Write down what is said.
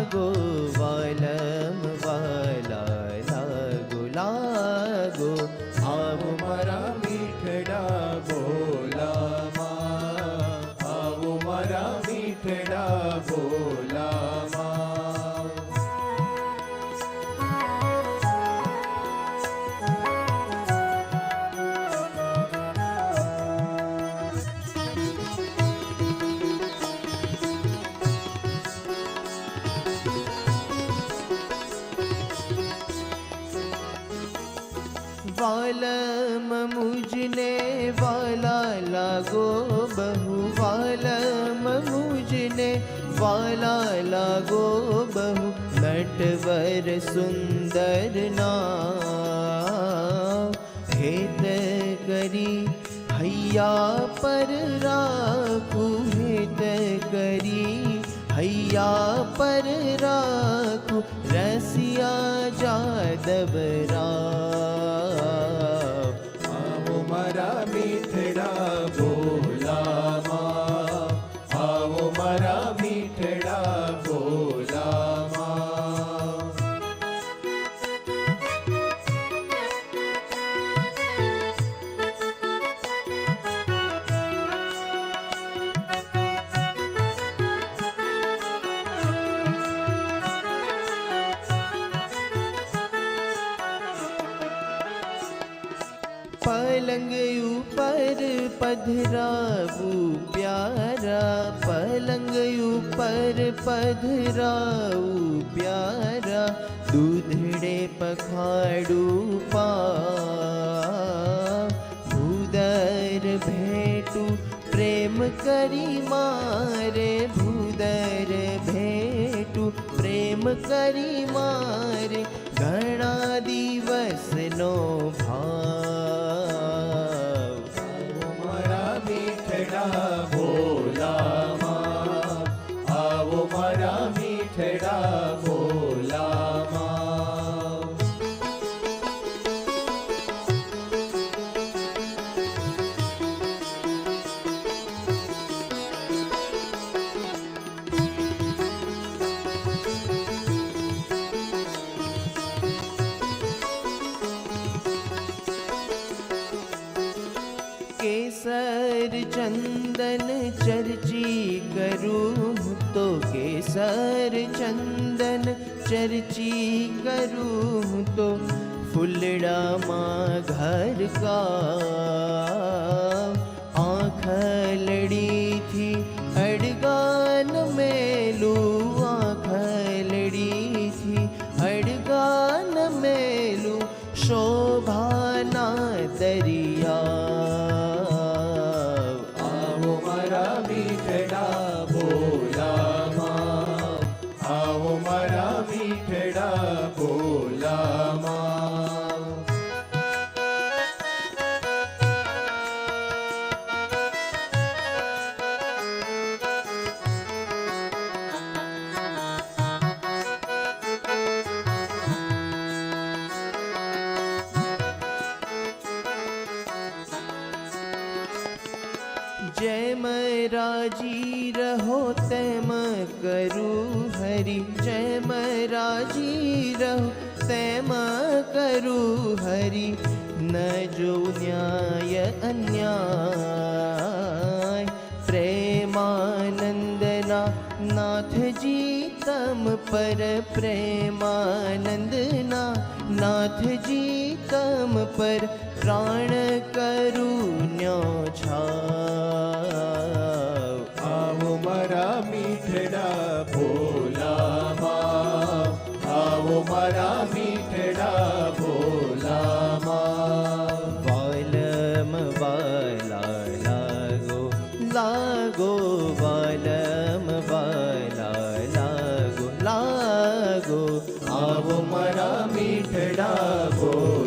લાગો વાલમ વાલા લાગો લાગો આવો મારા મીઠડા ભોલામાં, આવો મારા મીઠડા ભોલામાં. वालम मुझने वाला लागो बहु, वालम मुझने वाला लागो बहु, नटवर सुंदर नाम हेत करी हैया पर राखू, हेत करी हैया पर राखू, रसिया जादव राम. આવો મારા મીઠડા ભોલામાં, આવો મારા મીઠડા ભોલામાં. पलंग ऊपर पधराऊ प्यारा, पलंग ऊपर पधराऊ प्यारा, दूधड़े पखाड़ू पा, भूदर भेटू प्रेम करी मारे, भूदर भेटू प्रेम करी मारे, घણા દિવસનો ભાવ. આવો મારા મીઠડા ભોલામાં, આવો મારા મીઠડા ભોલામાં. केसर चंदन चर्ची करूँ तो, केसर चंदन चर्ची करूँ तो, फुलड़ा माँ घर का आँख लड़ी थी अड़गान मेलू, आँख लड़ी थी अड़गान मेलू, शोभाना दरिया. આવો મારા મીઠડા ભોલામાં, આવો મારા મીઠડા ભોલામાં. जैम राजी रहो तैम करूँ हरि, जैम राजी रहो तैम करूँ हरि, न जो न्याय अन्याय, प्रेमानंदना नाथ जी तम पर, प्रेमानंदना नाथ जी तम पर, प्राण करूँ न्योछाव. આવો મારા મીઠડા ભોલામાં, આવો મારા મીઠડા ભોલામાં. વાલમ વાલા લાગો લાગો, વાલમ વાલા લાગો લાગો, આવો મારા મીઠડા ભોલામાં.